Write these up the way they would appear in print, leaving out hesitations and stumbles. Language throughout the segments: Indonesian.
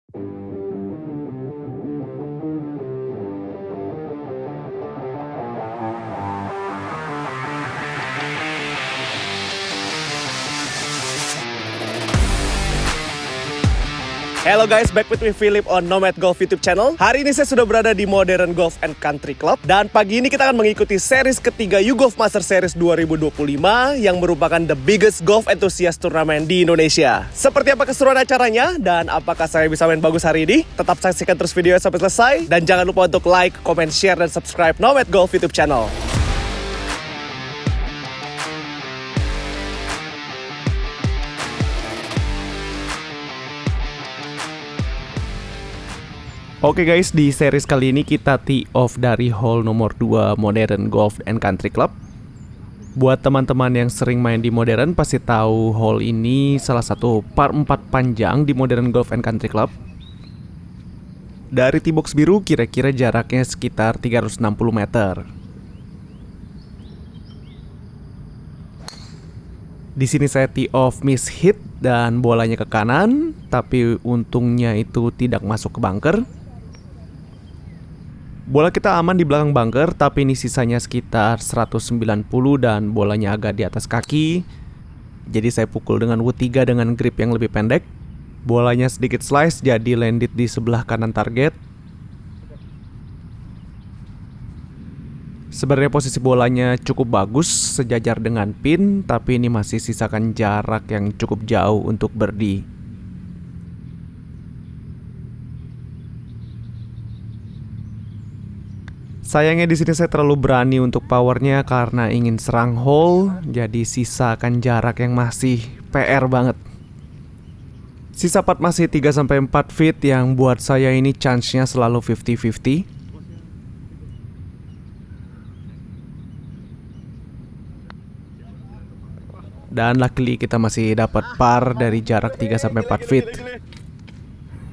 Hello guys, back with me Philip on Nomad Golf YouTube channel. Hari ini saya sudah berada di Modern Golf and Country Club. Dan pagi ini kita akan mengikuti series ketiga YouGolf Master Series 2025 yang merupakan the biggest golf enthusiast turnamen di Indonesia. Seperti apa keseruan acaranya dan apakah saya bisa main bagus hari ini? Tetap saksikan terus videonya sampai selesai. Dan jangan lupa untuk like, comment, share, dan subscribe Nomad Golf YouTube channel. Oke guys, di series kali ini kita tee off dari hole nomor 2 Modern Golf and Country Club. Buat teman-teman yang sering main di Modern pasti tahu hole ini salah satu par 4 panjang di Modern Golf and Country Club. Dari tee box biru kira-kira jaraknya sekitar 360 meter. Di sini saya tee off miss hit dan bolanya ke kanan, tapi untungnya itu tidak masuk ke bunker. Bola kita aman di belakang bunker, tapi ini sisanya sekitar 190 dan bolanya agak di atas kaki. Jadi saya pukul dengan wood 3 dengan grip yang lebih pendek. Bolanya sedikit slice, jadi landed di sebelah kanan target. Sebenarnya posisi bolanya cukup bagus, sejajar dengan pin, tapi ini masih sisakan jarak yang cukup jauh untuk birdie. Sayangnya di sini saya terlalu berani untuk powernya karena ingin serang hole, jadi sisakan jarak yang masih PR banget. Sisa putt masih 3-4 feet yang buat saya ini chance-nya selalu 50-50. Dan luckily kita masih dapat par dari jarak 3-4 feet.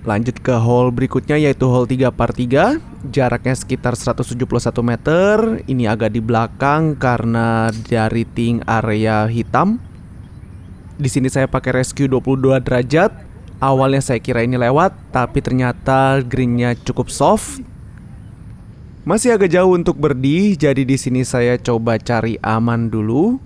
Lanjut ke hole berikutnya yaitu hole 3 par 3. Jaraknya sekitar 171 meter. Ini agak di belakang karena dari teeing area hitam. Di sini saya pakai rescue 22 derajat. Awalnya saya kira ini lewat, tapi ternyata greennya cukup soft. Masih agak jauh untuk birdie, jadi di sini saya coba cari aman dulu.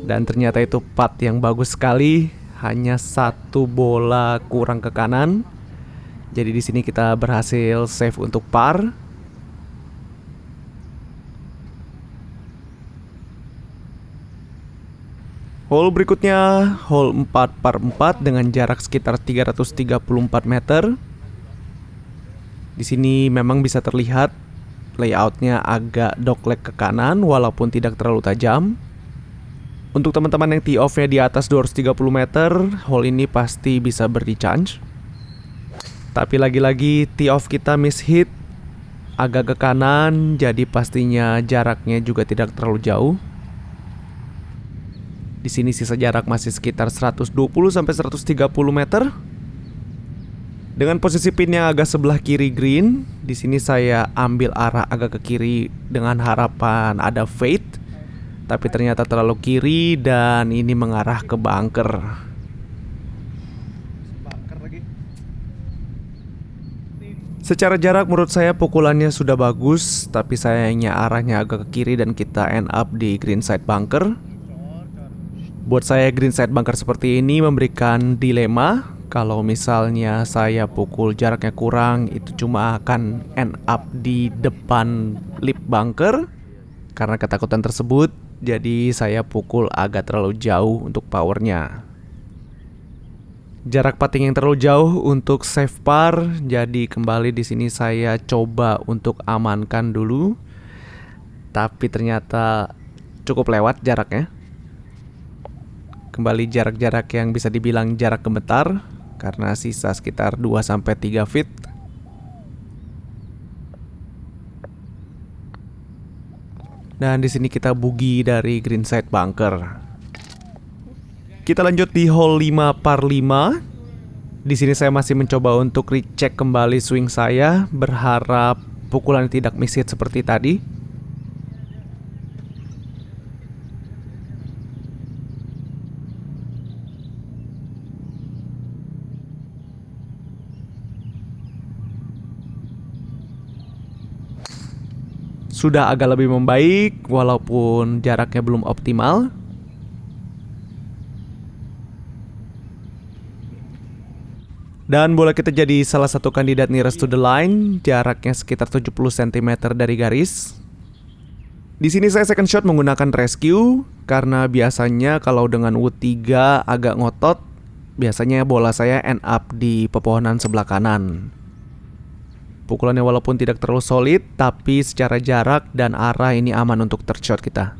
Dan ternyata itu putt yang bagus sekali, hanya satu bola kurang ke kanan. Jadi di sini kita berhasil save untuk par. Hole berikutnya, hole 4 par 4 dengan jarak sekitar 334 meter. Di sini memang bisa terlihat layoutnya agak dogleg ke kanan walaupun tidak terlalu tajam. Untuk teman-teman yang tee off-nya di atas 230 meter, hole ini pasti bisa birdie chance. Tapi lagi-lagi tee off kita miss hit, agak ke kanan, jadi pastinya jaraknya juga tidak terlalu jauh. Di sini sisa jarak masih sekitar 120 sampai 130 meter. Dengan posisi pin yang agak sebelah kiri green, di sini saya ambil arah agak ke kiri dengan harapan ada fade. Tapi ternyata terlalu kiri dan ini mengarah ke bunker. Secara jarak menurut saya pukulannya sudah bagus, tapi sayangnya arahnya agak ke kiri dan kita end up di greenside bunker. Buat saya greenside bunker seperti ini memberikan dilema. Kalau misalnya saya pukul jaraknya kurang, itu cuma akan end up di depan lip bunker. Karena ketakutan tersebut, jadi saya pukul agak terlalu jauh untuk powernya. Jarak putting yang terlalu jauh untuk save par, jadi kembali di sini saya coba untuk amankan dulu. Tapi ternyata cukup lewat jaraknya. Kembali jarak-jarak yang bisa dibilang jarak gemetar karena sisa sekitar 2-3 feet. Dan di sini kita boogie dari greenside bunker. Kita lanjut di hole 5 par 5. Di sini saya masih mencoba untuk recheck kembali swing saya, berharap pukulan tidak miss hit seperti tadi. sudah agak lebih membaik walaupun jaraknya belum optimal. Dan bola kita jadi salah satu kandidat nearest to the line, jaraknya sekitar 70 cm dari garis. Di sini saya second shot menggunakan rescue karena biasanya kalau dengan wood 3 agak ngotot, biasanya bola saya end up di pepohonan sebelah kanan. Pukulannya walaupun tidak terlalu solid, tapi secara jarak dan arah ini aman untuk third shot kita.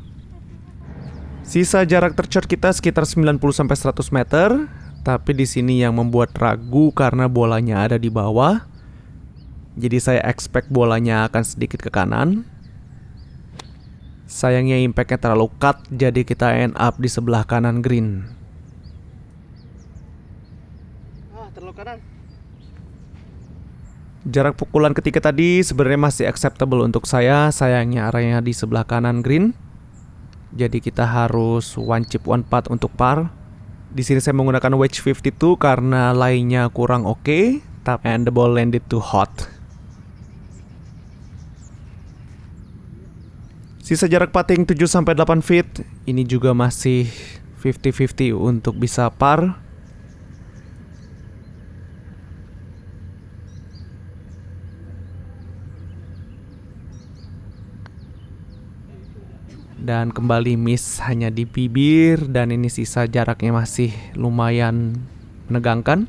Sisa jarak third shot kita sekitar 90-100 meter. Tapi di sini yang membuat ragu karena bolanya ada di bawah. Jadi saya expect bolanya akan sedikit ke kanan. Sayangnya impactnya terlalu cut, jadi kita end up di sebelah kanan green. Terlalu kanan. Jarak pukulan ketiga tadi sebenarnya masih acceptable untuk saya. Sayangnya arahnya di sebelah kanan green. Jadi kita harus one chip one putt untuk par. Di sini saya menggunakan wedge 52 karena laynya kurang oke, and the ball landed too hot. Sisa jarak putting 7-8 feet. Ini juga masih 50-50 untuk bisa par. Dan kembali miss hanya di bibir. Dan ini sisa jaraknya masih lumayan menegangkan.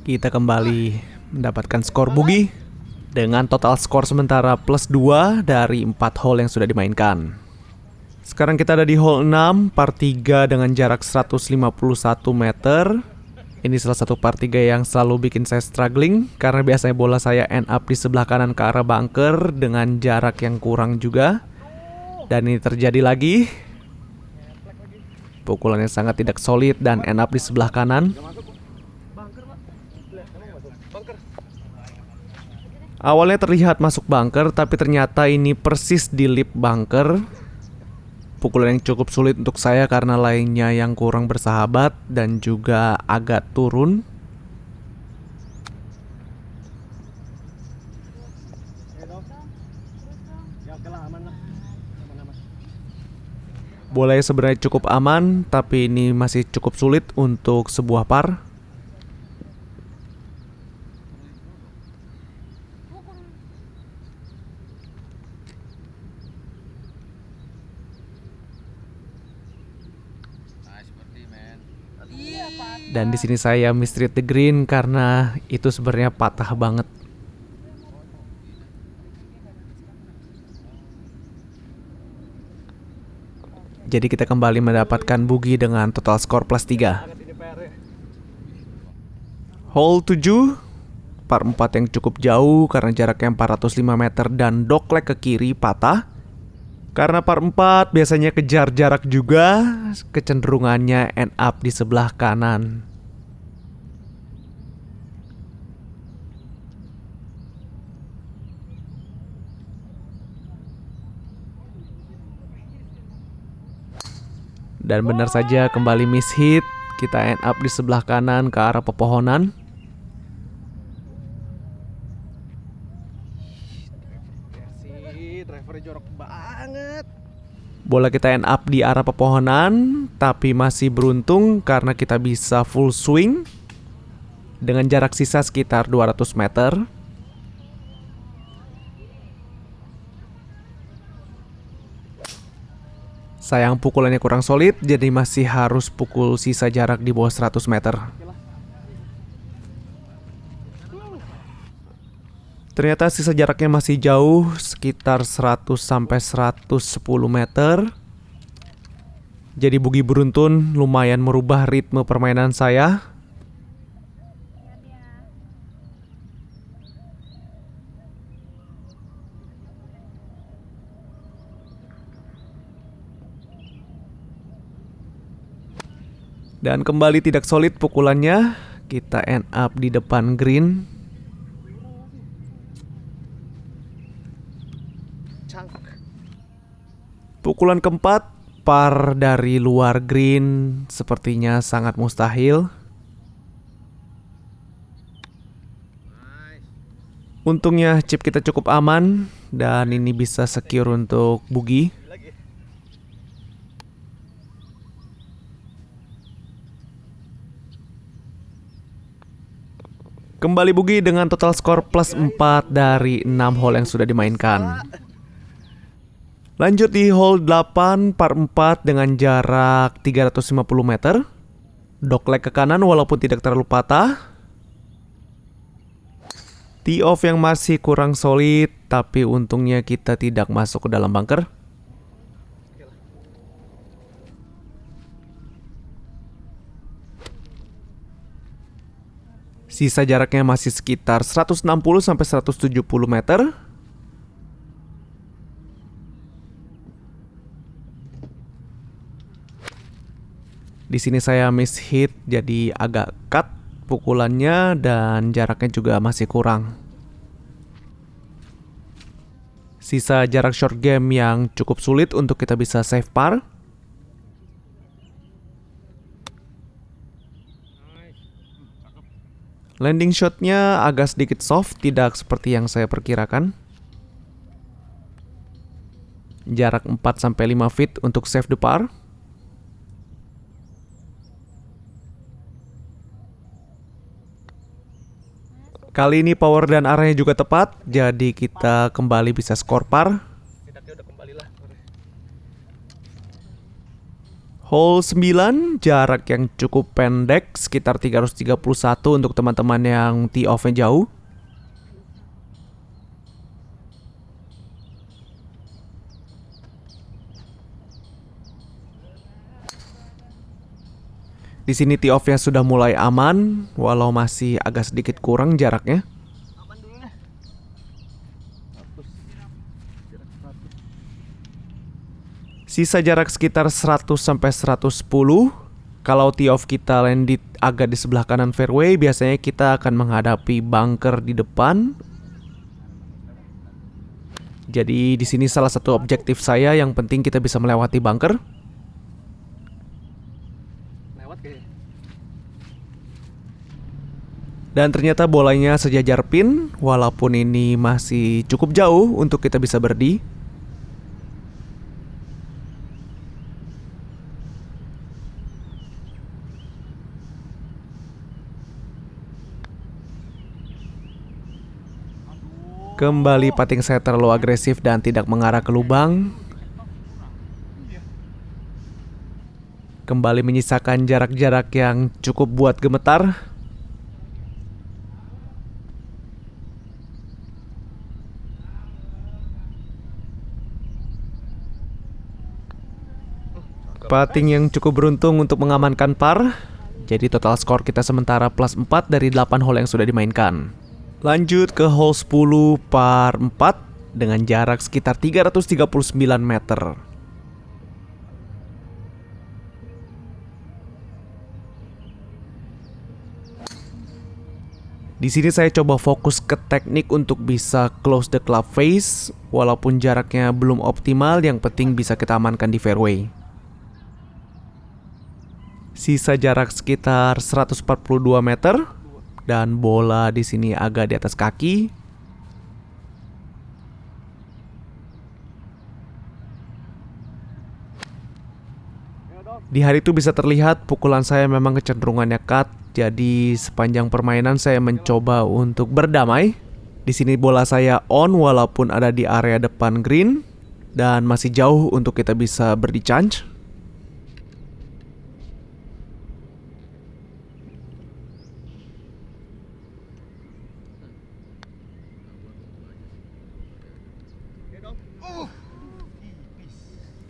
Kita kembali mendapatkan skor bogey dengan total skor sementara plus 2 dari 4 hole yang sudah dimainkan. Sekarang kita ada di hole 6, par 3 dengan jarak 151 meter. Ini salah satu par 3 yang selalu bikin saya struggling karena biasanya bola saya end up di sebelah kanan ke arah bunker dengan jarak yang kurang juga. Dan ini terjadi lagi. Pukulannya sangat tidak solid dan end up di sebelah kanan. Awalnya terlihat masuk bunker, tapi ternyata ini persis di lip bunker. Pukulan yang cukup sulit untuk saya karena lainnya yang kurang bersahabat dan juga agak turun. Bolanya sebenarnya cukup aman, tapi ini masih cukup sulit untuk sebuah par. Dan di sini saya mistreat the green karena itu sebenarnya patah banget. Jadi kita kembali mendapatkan bogey dengan total skor plus 3. Hole 7, par 4 yang cukup jauh karena jaraknya 405 meter dan dogleg ke kiri patah. Karena par 4 biasanya kejar jarak juga, kecenderungannya end up di sebelah kanan. Dan benar saja kembali miss hit, kita end up di sebelah kanan ke arah pepohonan. Drivernya jorok banget. Bola kita end up di arah pepohonan, tapi masih beruntung karena kita bisa full swing dengan jarak sisa sekitar 200 meter. Sayang pukulannya kurang solid, jadi masih harus pukul sisa jarak di bawah 100 meter. Ternyata sisa jaraknya masih jauh, sekitar 100-110 meter. Jadi bogey beruntun lumayan merubah ritme permainan saya. Dan kembali tidak solid pukulannya. Kita end up di depan green. Pukulan keempat par dari luar green sepertinya sangat mustahil. Untungnya chip kita cukup aman dan ini bisa secure untuk boogie. Kembali boogie dengan total skor plus 4 dari 6 hole yang sudah dimainkan. Lanjut di hole 8 par 4 dengan jarak 350 meter. Dogleg ke kanan walaupun tidak terlalu patah. Tee off yang masih kurang solid, tapi untungnya kita tidak masuk ke dalam bunker. Sisa jaraknya masih sekitar 160 sampai 170 meter. Di sini saya miss hit, jadi agak cut pukulannya dan jaraknya juga masih kurang. Sisa jarak short game yang cukup sulit untuk kita bisa save par. Landing shotnya agak sedikit soft, tidak seperti yang saya perkirakan. Jarak 4-5 feet untuk save the par. Kali ini power dan arahnya juga tepat, jadi kita kembali bisa skor par. Hole 9, jarak yang cukup pendek, sekitar 331 untuk teman-teman yang tee off-nya jauh. Di sini tee off-nya sudah mulai aman, walau masih agak sedikit kurang jaraknya. Sisa jarak sekitar 100 sampai 110. Kalau tee off kita landed agak di sebelah kanan fairway, biasanya kita akan menghadapi bunker di depan. Jadi di sini salah satu objektif saya, yang penting kita bisa melewati bunker. Dan ternyata bolanya sejajar pin, walaupun ini masih cukup jauh untuk kita bisa birdie. Kembali putting saya terlalu agresif dan tidak mengarah ke lubang. Kembali menyisakan jarak-jarak yang cukup buat gemetar. Putting yang cukup beruntung untuk mengamankan par. Jadi total skor kita sementara plus 4 dari 8 hole yang sudah dimainkan. Lanjut ke hole 10 par 4 dengan jarak sekitar 339 meter. Di sini saya coba fokus ke teknik untuk bisa close the club face, walaupun jaraknya belum optimal, yang penting bisa kita amankan di fairway. Sisa jarak sekitar 142 meter. Dan bola di sini agak di atas kaki. Di hari itu bisa terlihat pukulan saya memang kecenderungannya cut. Jadi sepanjang permainan saya mencoba untuk berdamai. Di sini bola saya on walaupun ada di area depan green dan masih jauh untuk kita bisa birdie chance.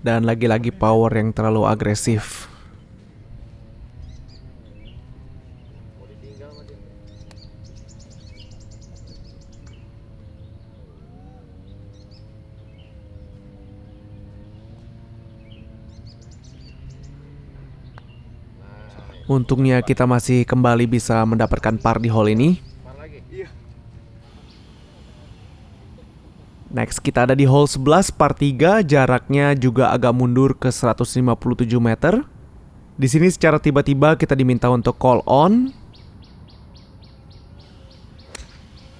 Dan lagi-lagi power yang terlalu agresif. Untungnya kita masih kembali bisa mendapatkan par di hole ini. Next kita ada di hole 11 par 3, jaraknya juga agak mundur ke 157 meter. Di sini secara tiba-tiba kita diminta untuk call on.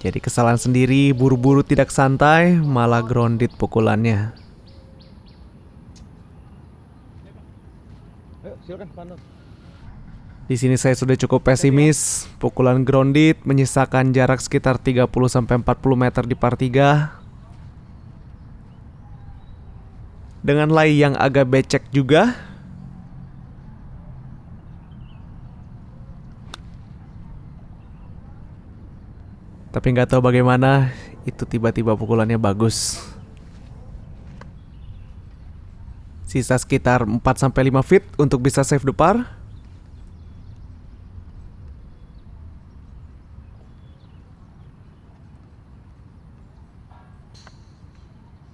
Jadi kesalahan sendiri, buru-buru tidak santai, malah grounded pukulannya. Ayo, silakan Pano. Di sini saya sudah cukup pesimis, pukulan grounded menyisakan jarak sekitar 30-40 meter di par 3. Dengan lay yang agak becek juga. Tapi nggak tahu bagaimana, itu tiba-tiba pukulannya bagus. Sisa sekitar 4-5 feet untuk bisa save the par.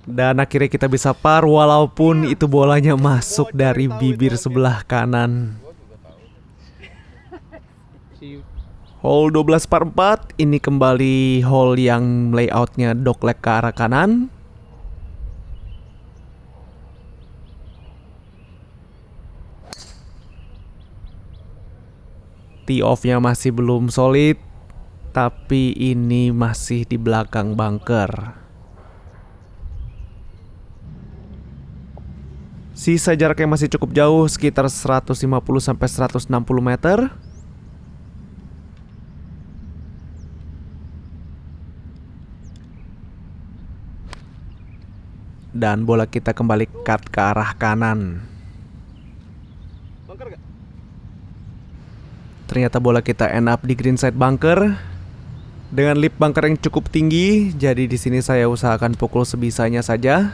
Dan akhirnya kita bisa par walaupun itu bolanya masuk dari bibir sebelah kanan. Hole 12 par 4, ini kembali hole yang layoutnya dogleg ke arah kanan. Tee off-nya masih belum solid, tapi ini masih di belakang bunker. Sisa jaraknya masih cukup jauh, sekitar 150-160 meter. Dan bola kita kembali cut ke arah kanan. Bunker gak? Ternyata bola kita end up di greenside bunker. Dengan lip bunker yang cukup tinggi, jadi di sini saya usahakan pukul sebisanya saja.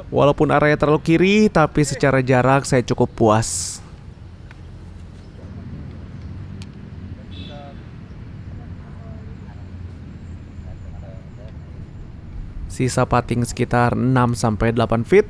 Walaupun arahnya terlalu kiri, tapi secara jarak saya cukup puas. Sisa putting sekitar 6-8 feet.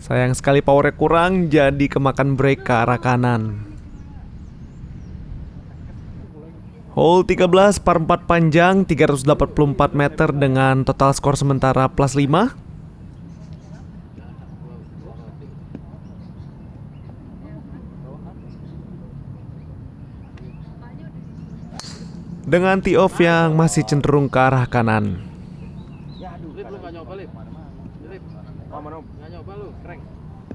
Sayang sekali powernya kurang, jadi kemakan break ke arah kanan. Hole 13 par 4 panjang, 384 meter dengan total skor sementara plus 5. Dengan tee off yang masih cenderung ke arah kanan. Ya aduh, Lip lu gak nyoba Lip. Lip, mana gak nyoba lu, keren.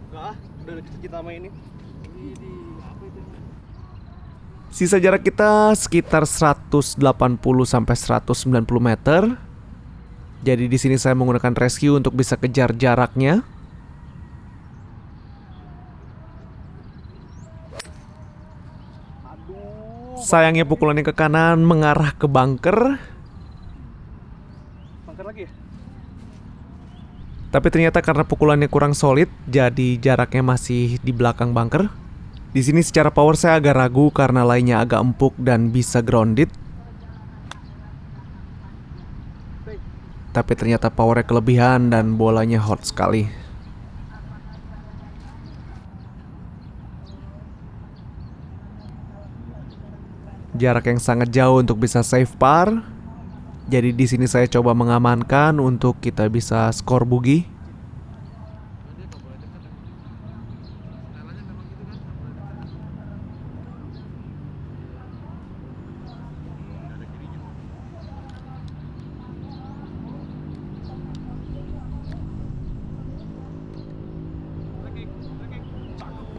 Enggak ah, udah kita sama ini. Apa itu? Sisa jarak kita sekitar 180 sampai 190 meter. Jadi di sini saya menggunakan rescue untuk bisa kejar jaraknya. Sayangnya pukulannya ke kanan mengarah ke bunker. Bunker lagi ya? Tapi ternyata karena pukulannya kurang solid, jadi jaraknya masih di belakang bunker. Di sini secara power saya agak ragu karena lainnya agak empuk dan bisa grounded. Tapi ternyata powernya kelebihan dan bolanya hot sekali. Jarak yang sangat jauh untuk bisa save par. Jadi di sini saya coba mengamankan untuk kita bisa skor bogey.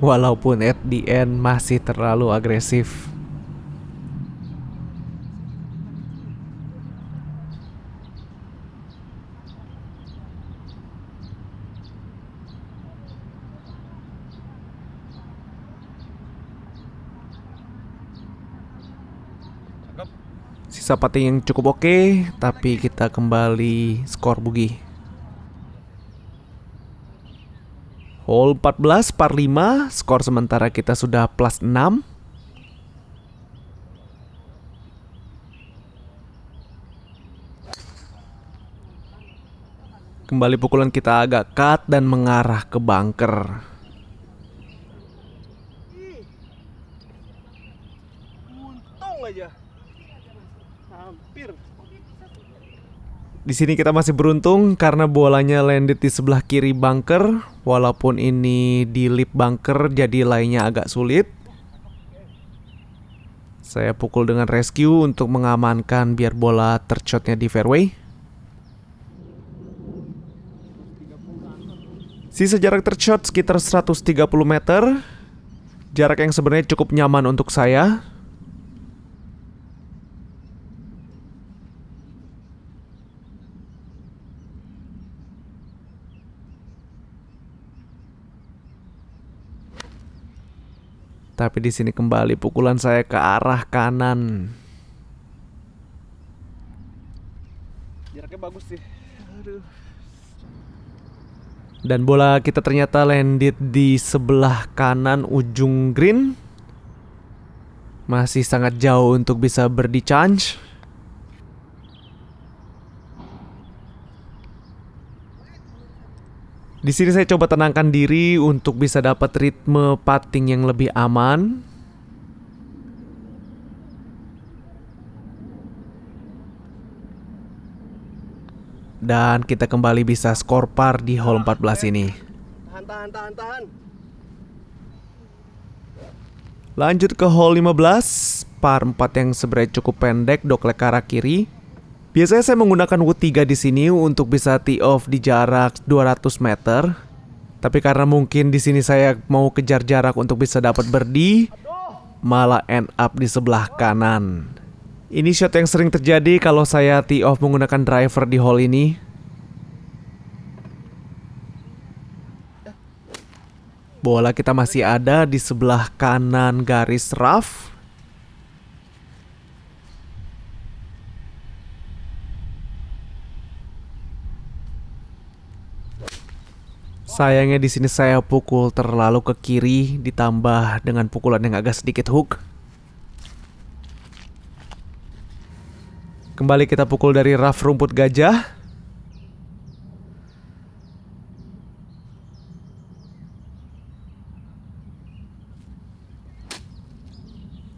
Walaupun at the end masih terlalu agresif. Sisa putting yang cukup oke, tapi kita kembali skor bogey. Hole 14 par 5, skor sementara kita sudah plus 6. Kembali pukulan kita agak cut dan mengarah ke bunker. Untung aja. Hampir. Di sini kita masih beruntung karena bolanya landed di sebelah kiri bunker. Walaupun ini di lip bunker, jadi lainnya agak sulit. Saya pukul dengan rescue untuk mengamankan biar bola tershotnya di fairway. Sisa jarak tershot sekitar 130 meter. Jarak yang sebenarnya cukup nyaman untuk saya. Tapi di sini kembali pukulan saya ke arah kanan. Jaraknya bagus sih. Aduh. Dan bola kita ternyata landed di sebelah kanan ujung green. Masih sangat jauh untuk bisa birdie chance. Di sini saya coba tenangkan diri untuk bisa dapat ritme putting yang lebih aman. Dan kita kembali bisa skor par di hole 14 ini. Tahan. Lanjut ke hole 15, par 4 yang sebenarnya cukup pendek, doklek ke arah kiri. Biasanya saya menggunakan wood 3 di sini untuk bisa tee off di jarak 200 meter. Tapi karena mungkin di sini saya mau kejar jarak untuk bisa dapat birdie, malah end up di sebelah kanan. Ini shot yang sering terjadi kalau saya tee off menggunakan driver di hole ini. Bola kita masih ada di sebelah kanan garis rough. Sayangnya di sini saya pukul terlalu ke kiri ditambah dengan pukulan yang agak sedikit hook. Kembali kita pukul dari rough rumput gajah.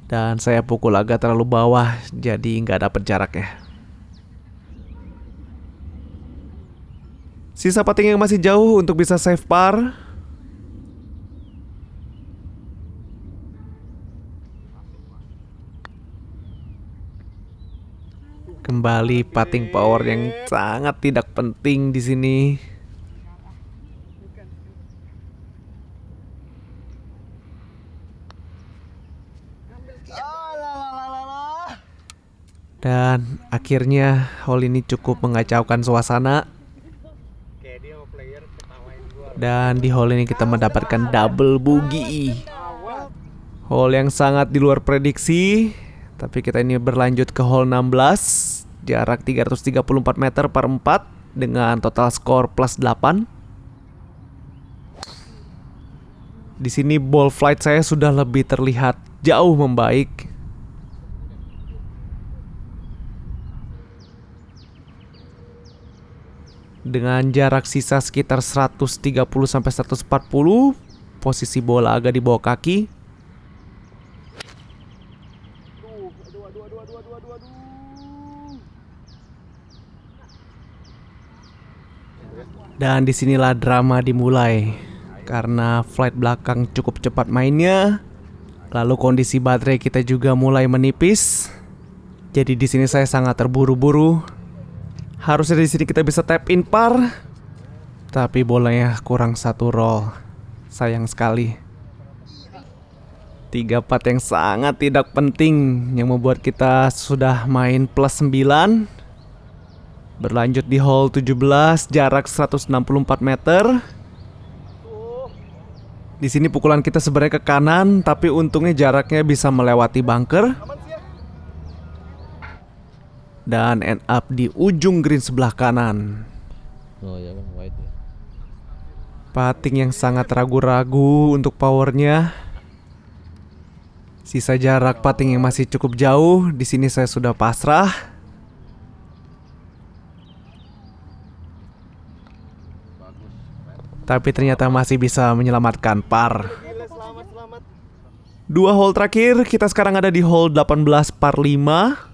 Dan saya pukul agak terlalu bawah, jadi nggak dapet jaraknya. Sisa putting yang masih jauh untuk bisa save par. Kembali putting power yang sangat tidak penting di sini. Dan akhirnya hole ini cukup mengacaukan suasana. Dan di hole ini kita mendapatkan double bogey. Hole yang sangat di luar prediksi. Tapi kita ini berlanjut ke hole 16. Jarak 334 meter per 4 dengan total skor plus 8. Di sini ball flight saya sudah lebih terlihat jauh membaik. Dengan jarak sisa sekitar 130 sampai 140, posisi bola agak di bawah kaki. Dan disinilah drama dimulai karena flight belakang cukup cepat mainnya. Lalu kondisi baterai kita juga mulai menipis. Jadi di sini saya sangat terburu-buru. Harusnya di sini kita bisa tap in par, tapi bolanya kurang satu roll. Sayang sekali. 3 putt yang sangat tidak penting yang membuat kita sudah main plus 9. Berlanjut di hole 17, jarak 164 meter. Di sini pukulan kita sebenarnya ke kanan, tapi untungnya jaraknya bisa melewati bunker. Dan end up di ujung green sebelah kanan. Oh ya bang, white ya. Putting yang sangat ragu-ragu untuk powernya. Sisa jarak putting yang masih cukup jauh. Di sini saya sudah pasrah. Tapi ternyata masih bisa menyelamatkan par. Gila, selamat. Dua hole terakhir, kita sekarang ada di hole 18 par 5.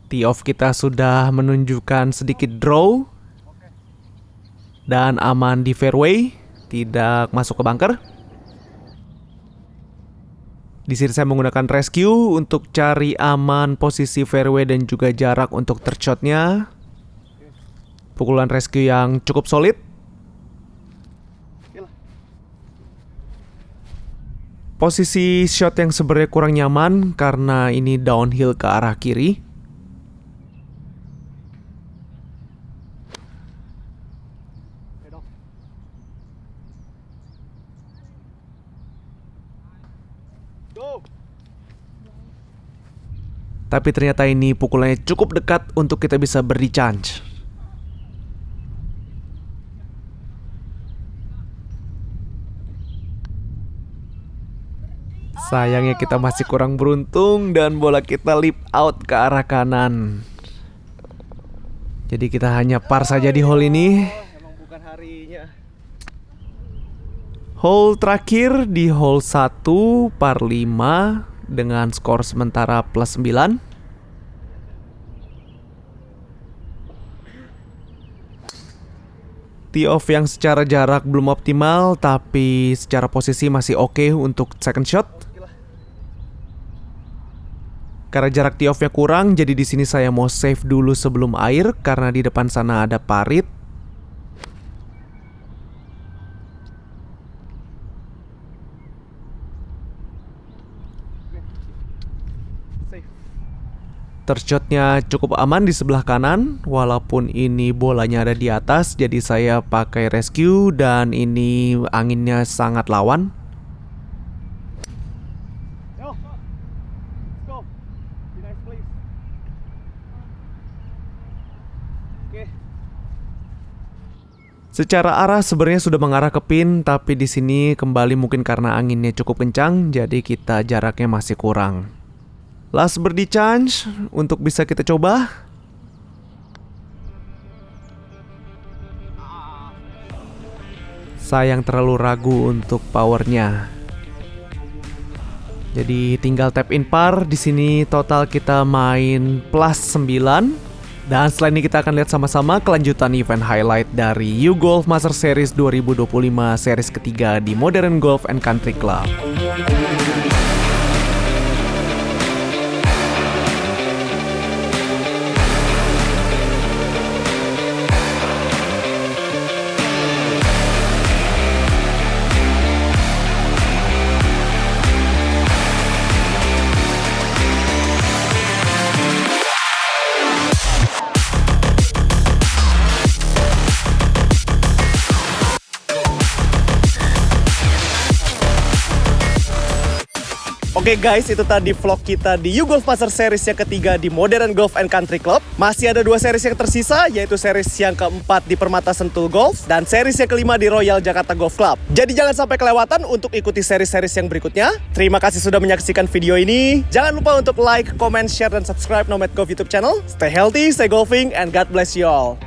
Tee off kita sudah menunjukkan sedikit draw dan aman di fairway, tidak masuk ke bunker. Di sini saya menggunakan rescue untuk cari aman posisi fairway dan juga jarak untuk third shotnya. Pukulan rescue yang cukup solid. Posisi shot yang sebenarnya kurang nyaman karena ini downhill ke arah kiri. Tapi ternyata ini pukulannya cukup dekat untuk kita bisa beri chance. Sayangnya kita masih kurang beruntung dan bola kita lip out ke arah kanan. Jadi kita hanya par saja di hole ini. Emang bukan harinya. Hole terakhir di hole 1 par 5 dengan skor sementara plus 9. Tee off yang secara jarak belum optimal, tapi secara posisi masih oke untuk second shot. Karena jarak tee off-nya kurang, jadi di sini saya mau save dulu sebelum air karena di depan sana ada parit. Third shotnya cukup aman di sebelah kanan, walaupun ini bolanya ada di atas, jadi saya pakai rescue dan ini anginnya sangat lawan. Yo, let's go. Be nice, please. Oke. Secara arah sebenarnya sudah mengarah ke pin, tapi di sini kembali mungkin karena anginnya cukup kencang, jadi kita jaraknya masih kurang. Last birdie chance untuk bisa kita coba. Sayang terlalu ragu untuk powernya. Jadi tinggal tap in par. Di sini total kita main plus 9. Dan setelah ini kita akan lihat sama-sama kelanjutan event highlight dari YouGolf Master Series 2025 series ketiga di Modern Golf and Country Club. Oke guys, itu tadi vlog kita di YouGolf Master Series yang ketiga di Modern Golf and Country Club. Masih ada 2 series yang tersisa, yaitu series yang keempat di Permata Sentul Golf dan series yang kelima di Royal Jakarta Golf Club. Jadi jangan sampai kelewatan untuk ikuti series-series yang berikutnya. Terima kasih sudah menyaksikan video ini. Jangan lupa untuk like, comment, share, dan subscribe Nomad Golf YouTube channel. Stay healthy, stay golfing, and God bless you all.